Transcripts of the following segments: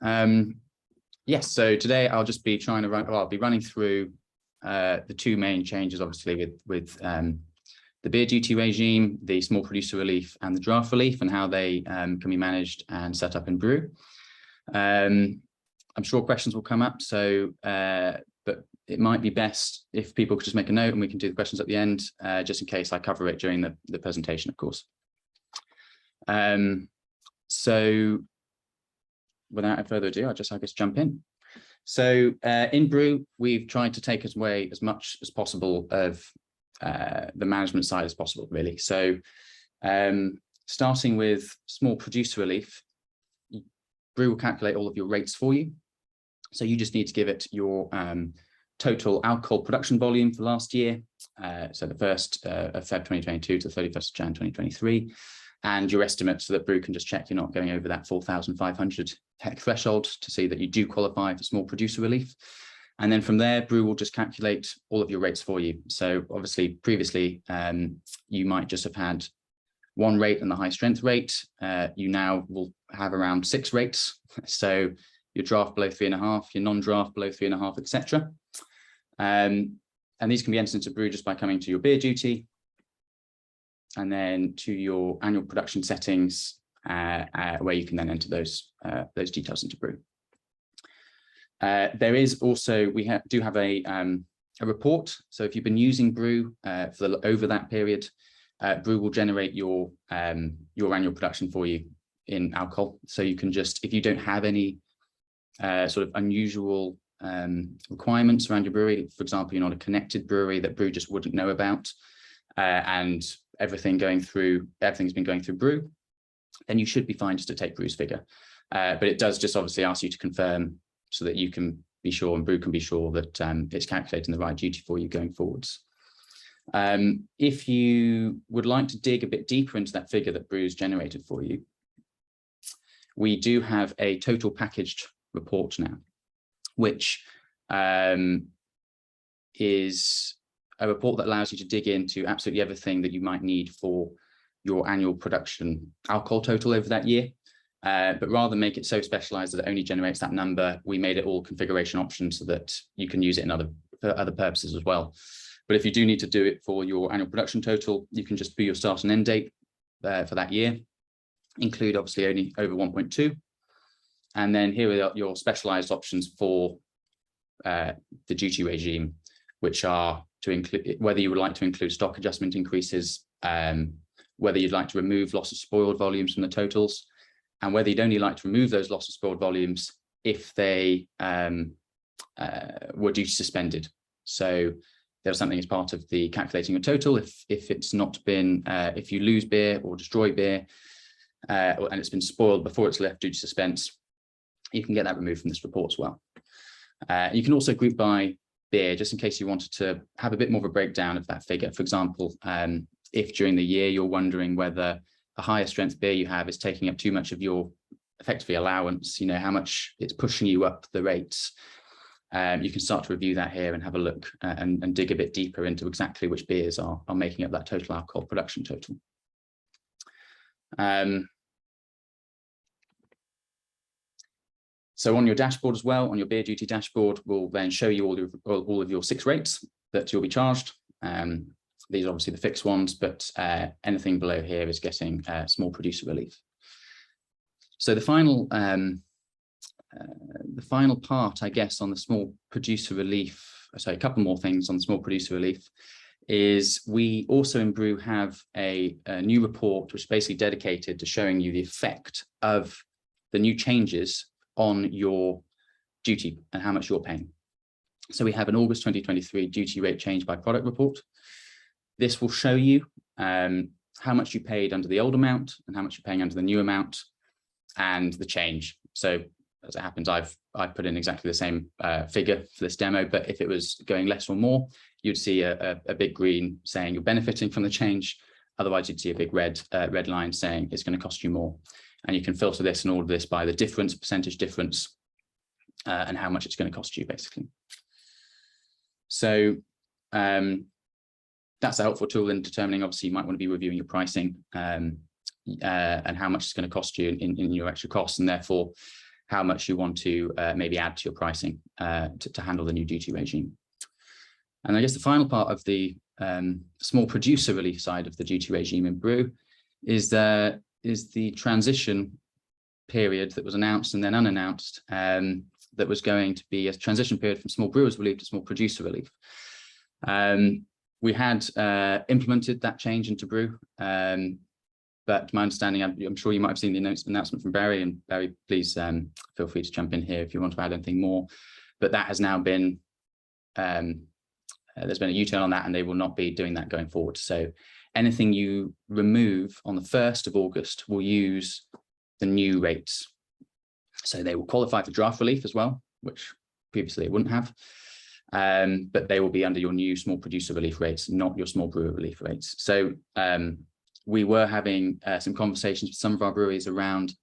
Yes, so today I'll just be trying to run, well, I'll be running through the two main changes, obviously, with the beer duty regime, the small producer relief and the draft relief, and how they can be managed and set up in Breww. I'm sure questions will come up, so but it might be best if people could just make a note and we can do the questions at the end, just in case I cover it during the presentation, of course. So without further ado, I guess jump in. So in Breww, we've tried to take away as much as possible of the management side as possible, really. So starting with small producer relief, Breww will calculate all of your rates for you. So you just need to give it your total alcohol production volume for last year. So the 1st of Feb 2022 to the 31st of Jan 2023. And your estimate, so that Breww can just check you're not going over that 4,500 hec threshold to see that you do qualify for small producer relief. And then from there, Breww will just calculate all of your rates for you. So obviously previously, you might just have had one rate and the high strength rate. You now will have around 6 rates. So your draft below 3.5, your non-draft below 3.5, etc. And these can be entered into Breww just by coming to your beer duty, and then to your annual production settings, where you can then enter those details into Breww. There is also, we do have a report. So if you've been using Breww over that period, Breww will generate your annual production for you in alcohol. So you can just, if you don't have any sort of unusual requirements around your brewery, for example, you're not a connected brewery that Breww just wouldn't know about, and everything's been going through Breww, then you should be fine just to take Breww's figure. But it does just obviously ask you to confirm so that you can be sure and Breww can be sure that it's calculating the right duty for you going forwards. If you would like to dig a bit deeper into that figure that Breww's generated for you, we do have a total packaged report now, which is a report that allows you to dig into absolutely everything that you might need for your annual production alcohol total over that year. But rather than make it so specialized that it only generates that number, we made it all configuration options so that you can use it for other purposes as well. But if you do need to do it for your annual production total, you can just do your start and end date for that year, include obviously only over 1.2. And then here are your specialized options for the duty regime, which are to include whether you would like to include stock adjustment increases, whether you'd like to remove loss of spoiled volumes from the totals, and whether you'd only like to remove those loss of spoiled volumes if they were duty suspended. So there's something as part of the calculating your total. If it's not been, if you lose beer or destroy beer, and it's been spoiled before it's left due to suspense, you can get that removed from this report as well. You can also group by beer, just in case you wanted to have a bit more of a breakdown of that figure. For example, if during the year you're wondering whether a higher strength beer you have is taking up too much of your effectively allowance, you know, how much it's pushing you up the rates, you can start to review that here and have a look and dig a bit deeper into exactly which beers are making up that total alcohol production total. So on your dashboard as well, on your beer duty dashboard, we'll then show you all of your 6 rates that you'll be charged. These are obviously the fixed ones, but anything below here is getting small producer relief. So the final part, I guess, on the small producer relief, sorry, a couple more things on the small producer relief, is we also in Breww have a new report which is basically dedicated to showing you the effect of the new changes on your duty and how much you're paying. So we have an August 2023 duty rate change by product report. This will show you how much you paid under the old amount and how much you're paying under the new amount and the change. So as it happens, I've put in exactly the same figure for this demo, but if it was going less or more, you'd see a big green saying you're benefiting from the change. Otherwise, you'd see a big red line saying it's going to cost you more. And you can filter this and order this by the difference, percentage difference, and how much it's going to cost you, basically. So that's a helpful tool in determining, obviously, you might want to be reviewing your pricing and how much it's going to cost you in your extra costs, and therefore how much you want to maybe add to your pricing to handle the new duty regime. And I guess the final part of the small producer relief side of the duty regime in Breww is the transition period that was announced and then unannounced, that was going to be a transition period from small brewers relief to small producer relief. We had implemented that change into Breww, but my understanding, I'm sure you might have seen the announcement from Barry, and Barry, please feel free to jump in here if you want to add anything more. But that has now been, there's been a U-turn on that, and they will not be doing that going forward. So anything you remove on the 1st of August will use the new rates. So they will qualify for draft relief as well, which previously it wouldn't have. But they will be under your new small producer relief rates, not your small brewer relief rates. So we were having some conversations with some of our breweries around,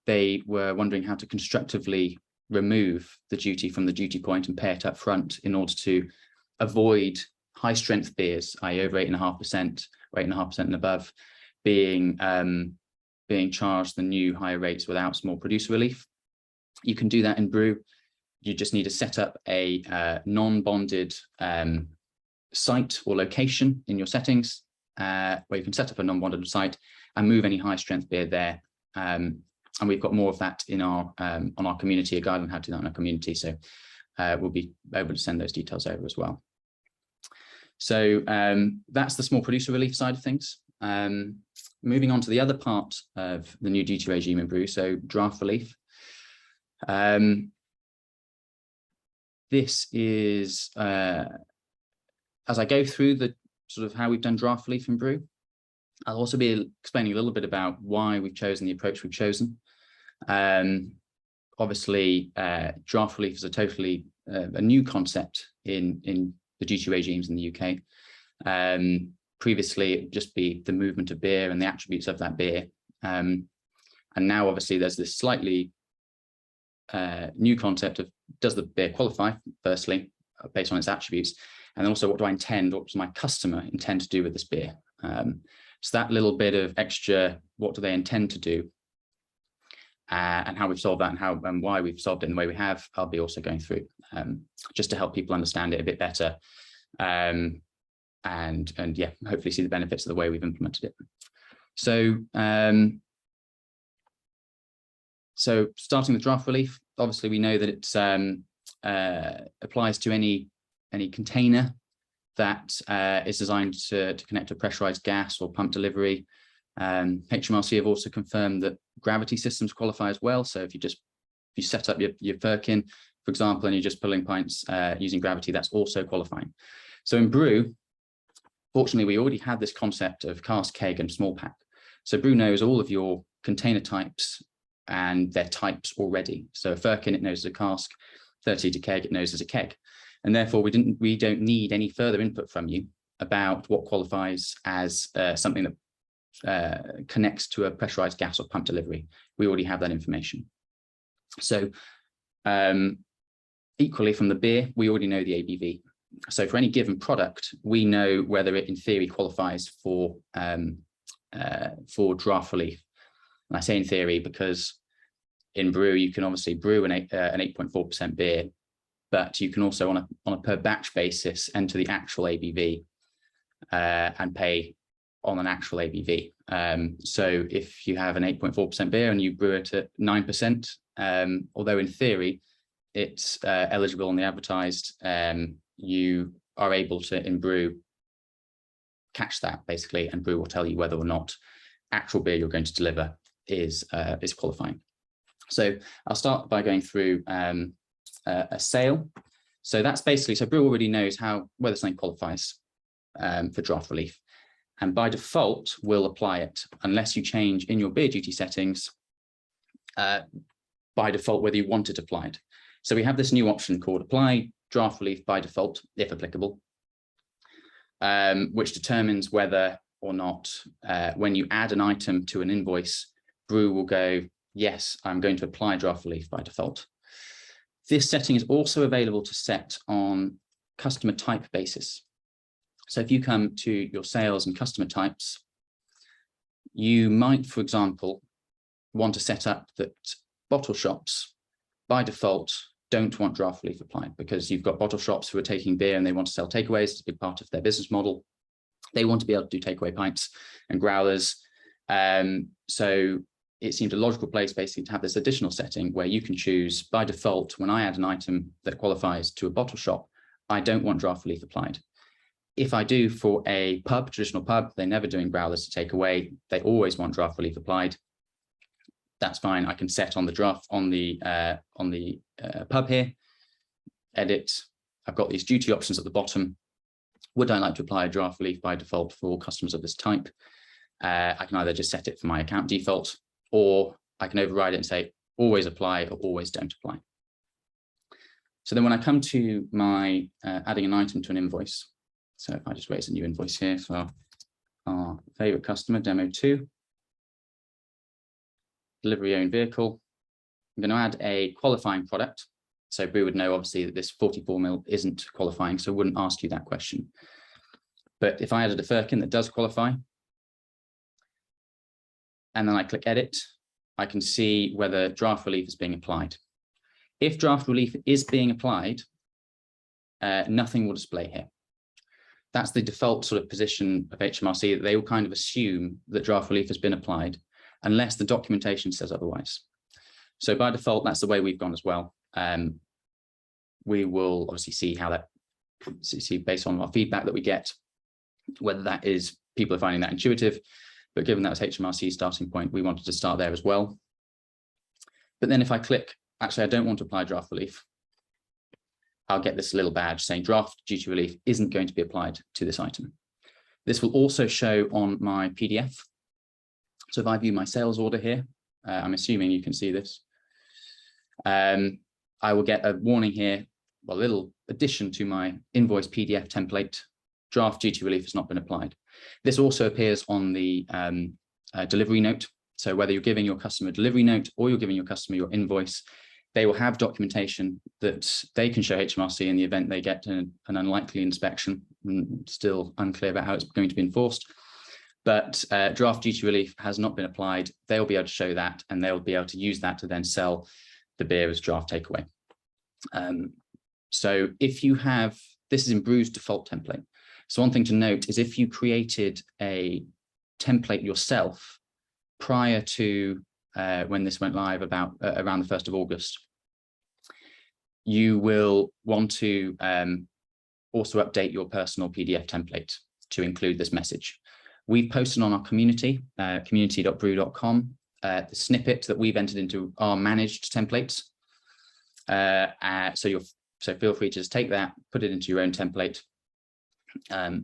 they were wondering how to constructively remove the duty from the duty point and pay it up front in order to avoid high strength beers, i.e. over 8.5% or 8.5% and above, being charged the new higher rates without small producer relief. You can do that in Breww. You just need to set up a non-bonded site or location in your settings, where you can set up a non-bonded site and move any high strength beer there. And we've got more of that in our on our community, a guide on how to do that in our community. So we'll be able to send those details over as well. So that's the small producer relief side of things. Moving on to the other part of the new duty regime in Breww, so draft relief. This is, as I go through the sort of how we've done draft relief in Breww, I'll also be explaining a little bit about why we've chosen the approach we've chosen. Obviously, draft relief is a totally a new concept in the duty regimes in the UK. Previously, it would just be the movement of beer and the attributes of that beer. And now, obviously, there's this slightly new concept of, does the beer qualify, firstly, based on its attributes? And then also, what do I intend, what does my customer intend to do with this beer? So that little bit of extra, what do they intend to do? And how we've solved that, and how and why we've solved it in the way we have, I'll be also going through, just to help people understand it a bit better. And yeah, hopefully see the benefits of the way we've implemented it. So, so starting with draft relief, obviously we know that it applies to any container that is designed to connect to pressurized gas or pump delivery. HMRC have also confirmed that gravity systems qualify as well. So if you set up your firkin, for example, and you're just pulling pints using gravity, that's also qualifying. So in Breww, fortunately, we already had this concept of cask, keg, and small pack. So Breww knows all of your container types and their types already. So a firkin, it knows as a cask; 30-litre keg, it knows as a keg. And therefore, we don't need any further input from you about what qualifies as something that connects to a pressurized gas or pump delivery. We already have that information. So equally from the beer, we already know the ABV. So for any given product, we know whether it in theory qualifies for draft relief. And I say in theory because in Breww, you can obviously brew an 8.4% beer, but you can also on a per batch basis enter the actual ABV and pay on an actual ABV. So if you have an 8.4% beer and you brew it at 9%, although in theory it's eligible on the advertised, you are able to in Breww catch that basically, and Breww will tell you whether or not actual beer you're going to deliver is qualifying. So I'll start by going through a sale. So that's basically, so Breww already knows whether something qualifies for draft relief, and by default will apply it unless you change in your beer duty settings by default whether you want it applied. So we have this new option called apply draft relief by default, if applicable, which determines whether or not when you add an item to an invoice, Breww will go, yes, I'm going to apply draft relief by default. This setting is also available to set on customer type basis. So if you come to your sales and customer types, you might, for example, want to set up that bottle shops by default don't want draft relief applied, because you've got bottle shops who are taking beer and they want to sell takeaways. It's a big part of their business model. They want to be able to do takeaway pints and growlers. So it seemed a logical place basically to have this additional setting where you can choose by default, when I add an item that qualifies to a bottle shop, I don't want draft relief applied. If I do for a pub, traditional pub, they're never doing growlers to take away. They always want draft relief applied. That's fine. I can set on the draft on the pub here, edit. I've got these duty options at the bottom. Would I like to apply a draft relief by default for all customers of this type? I can either just set it for my account default, or I can override it and say always apply or always don't apply. So then when I come to my adding an item to an invoice, so if I just raise a new invoice here for our favorite customer, demo 2, delivery owned vehicle, I'm going to add a qualifying product. So Breww would know obviously that this 44 ml isn't qualifying, so it wouldn't ask you that question. But if I added a firkin that does qualify, and then I click edit, I can see whether draft relief is being applied. If draft relief is being applied, nothing will display here. That's the default sort of position of HMRC, that they will kind of assume that draft relief has been applied unless the documentation says otherwise. So by default, that's the way we've gone as well. We will obviously see how that, based on our feedback that we get, whether that is people are finding that intuitive. But given that was HMRC's starting point, we wanted to start there as well. But then if I click, actually, I don't want to apply draft relief, I'll get this little badge saying draft duty relief isn't going to be applied to this item. This will also show on my PDF. So if I view my sales order here, I'm assuming you can see this. I will get a warning here, well, a little addition to my invoice PDF template, draft duty relief has not been applied. This also appears on the delivery note. So whether you're giving your customer a delivery note or you're giving your customer your invoice, they will have documentation that they can show HMRC in the event they get an unlikely inspection. Still unclear about how it's going to be enforced. But draft duty relief has not been applied. They'll be able to show that, and they'll be able to use that to then sell the beer as draft takeaway. So if you have, this is in Brew's default template. So one thing to note is if you created a template yourself prior to when this went live about around the 1st of August, you will want to also update your personal PDF template to include this message. We've posted on our community, community.breww.com, the snippet that we've entered into our managed templates. So feel free to just take that, put it into your own template,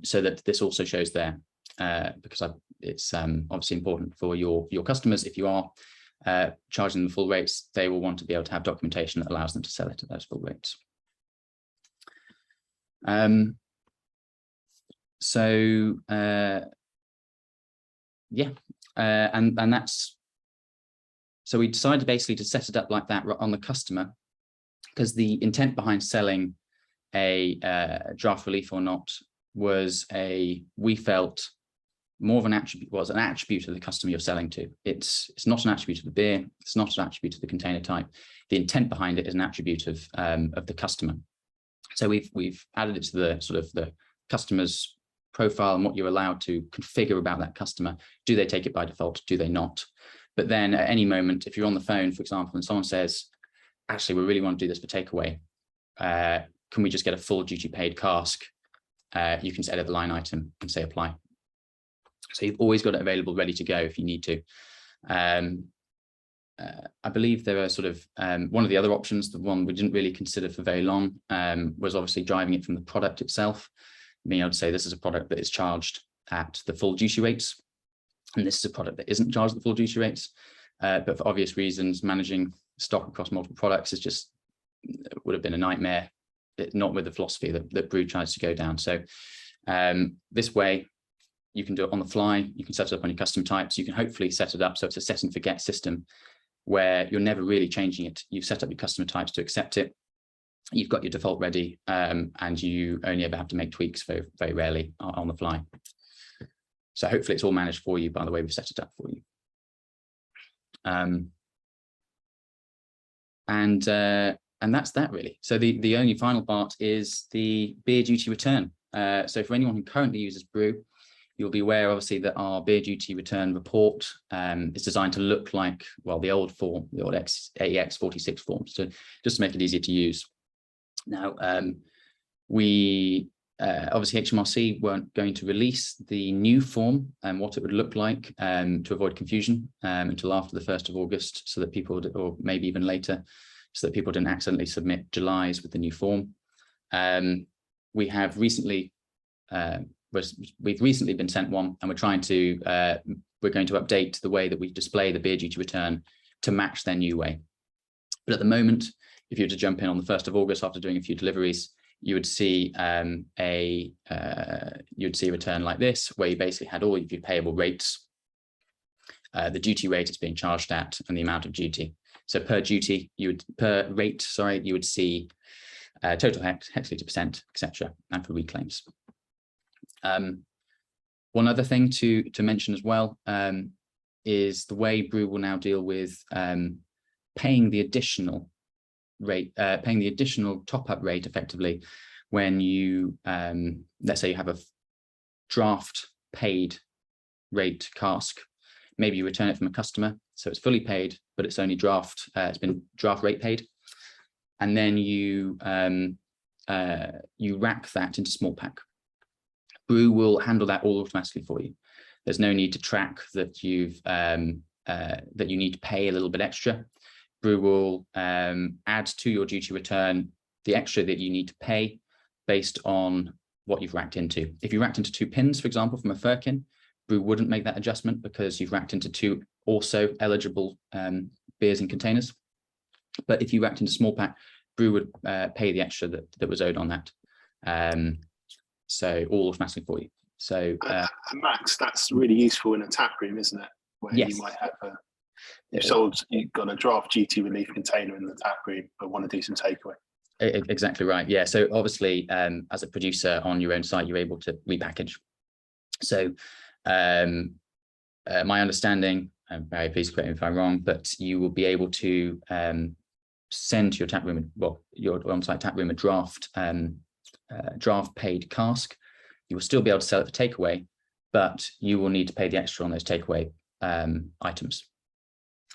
so that this also shows there, because it's obviously important for your customers. If you are charging them full rates, they will want to be able to have documentation that allows them to sell it at those full rates. And that's, so we decided basically to set it up like that on the customer, because the intent behind selling a draft relief or not was we felt more of an attribute, was an attribute of the customer you're selling to. It's not an attribute of the beer, it's not an attribute of the container type. The intent behind it is an attribute of the customer. So we've added it to the sort of the customer's profile and what you're allowed to configure about that customer. Do they take it by default? Do they not? But then at any moment, if you're on the phone, for example, and someone says, actually, we really want to do this for takeaway, can we just get a full duty paid cask? You can edit the line item and say apply. So you've always got it available, ready to go if you need to. I believe there are sort of one of the other options, the one we didn't really consider for very long, was obviously driving it from the product itself, being able to say this is a product that is charged at the full duty rates, and this is a product that isn't charged at the full duty rates. But for obvious reasons, managing stock across multiple products is just, it would have been a nightmare, not with the philosophy that Breww tries to go down. So this way, you can do it on the fly. You can set it up on your custom types. You can hopefully set it up so it's a set and forget system where you're never really changing it. You've set up your customer types to accept it. You've got your default ready, and you only ever have to make tweaks very, very rarely on the fly. So hopefully it's all managed for you by the way we've set it up for you. And that's that really. So the only final part is the beer duty return. So for anyone who currently uses Breww, you'll be aware obviously that our beer duty return report is designed to look like, well, the old form, the old AEX 46 forms, just to make it easier to use. Now, obviously HMRC weren't going to release the new form and what it would look like to avoid confusion until after the 1st of August, so that people, or maybe even later, so that people didn't accidentally submit Julys with the new form. We have recently, we've recently been sent one, and we're going to update the way that we display the beer duty return to match their new way. But at the moment, if you were to jump in on the 1st of August after doing a few deliveries, you would see a return like this, where you basically had all of your payable rates, the duty rate it's being charged at, and the amount of duty. So per rate, you would see total hectoliter percent, etc., and for reclaims. One other thing to mention as well is the way Breww will now deal with paying the additional rate, paying the additional top-up rate effectively when you, let's say you have a draft paid rate cask. Maybe you return it from a customer, so it's fully paid, but it's only draft, it's been draft rate paid. And then you wrap that into small pack. Breww will handle that all automatically for you. There's no need to track that that you need to pay a little bit extra. Breww will add to your duty return the extra that you need to pay based on what you've racked into. If you racked into 2 pins, for example, from a firkin, Breww wouldn't make that adjustment because you've racked into 2 also eligible beers in containers. But if you racked into small pack, Breww would pay the extra that was owed on that. So all automatically for you. So Max, that's really useful in a tap room, isn't it? Where yes. You might have you've got a draft duty relief container in the tap room, but want to do some takeaway. Exactly right. Yeah. So obviously, as a producer on your own site, you're able to repackage. So my understanding, Barry, please correct me if I'm wrong, but you will be able to send to your tap room, well, your on-site tap room, a draft paid cask. You will still be able to sell it for takeaway, but you will need to pay the extra on those takeaway items.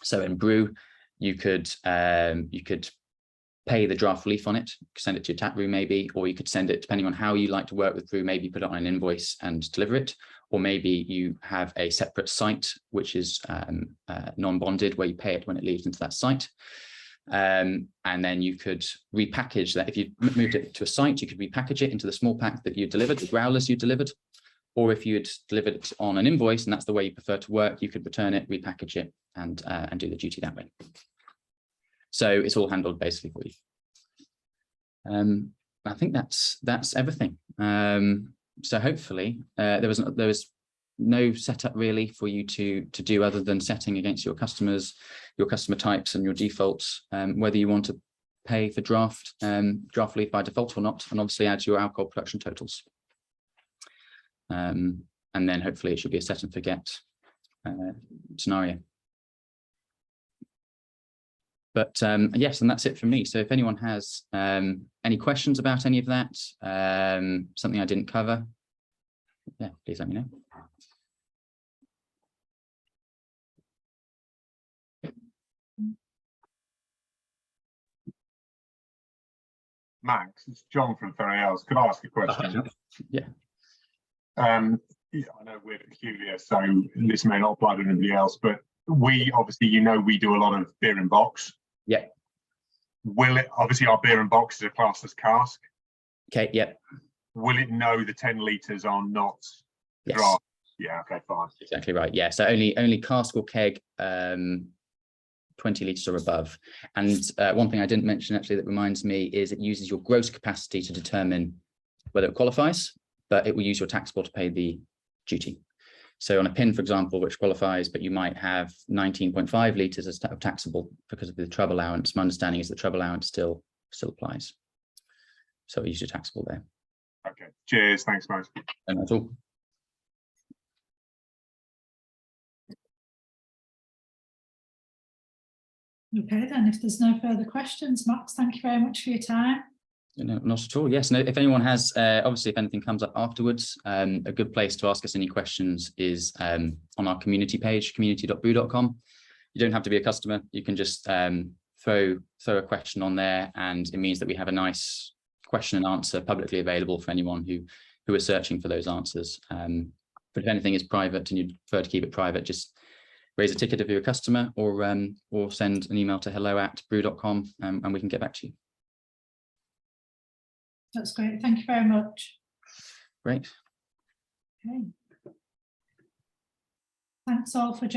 So in Breww, you could pay the draft relief on it, send it to your tap room maybe, or you could send it, depending on how you like to work with Breww, maybe put it on an invoice and deliver it, or maybe you have a separate site which is non-bonded, where you pay it when it leaves into that site. And then you could repackage that. If you moved it to a site, you could repackage it into the small pack that you delivered, the growlers you delivered. Or if you had delivered it on an invoice and that's the way you prefer to work, you could return it, repackage it, and do the duty that way. So it's all handled basically for you. I think that's everything. So hopefully there was no setup really for you to do other than setting against your customers, your customer types and your defaults, whether you want to pay for draft relief by default or not, and obviously add your alcohol production totals. And then hopefully it should be a set and forget scenario. But yes, and that's it from me. So if anyone has any questions about any of that, something I didn't cover, yeah, please let me know. Max, it's John from Ferry Ells. Could I ask a question? Yeah. I know we're peculiar, so this may not apply to anybody else, but we obviously, we do a lot of beer in box. Yeah. Will it, obviously our beer in box is a class as cask. Okay, yeah. Will it know the 10 litres are not draft? Yeah, okay, fine. Exactly right. Yeah. So only cask or keg 20 litres or above. And one thing I didn't mention actually that reminds me is it uses your gross capacity to determine whether it qualifies, but it will use your taxable to pay the duty. So on a pin, for example, which qualifies, but you might have 19.5 litres of taxable because of the trub allowance. My understanding is the trub allowance still applies. So use your taxable there. Okay. Cheers. Thanks, mate. And that's all. Okay, then, if there's no further questions, Max, thank you very much for your time. No, not at all. Yes. No, if anyone has, obviously, if anything comes up afterwards, a good place to ask us any questions is on our community page, community.breww.com. You don't have to be a customer. You can just throw a question on there, and it means that we have a nice question and answer publicly available for anyone who is searching for those answers. But if anything is private and you'd prefer to keep it private, just raise a ticket if you're a customer, or send an email to hello@breww.com, and we can get back to you. That's great. Thank you very much. Great. Okay. Thanks all for joining.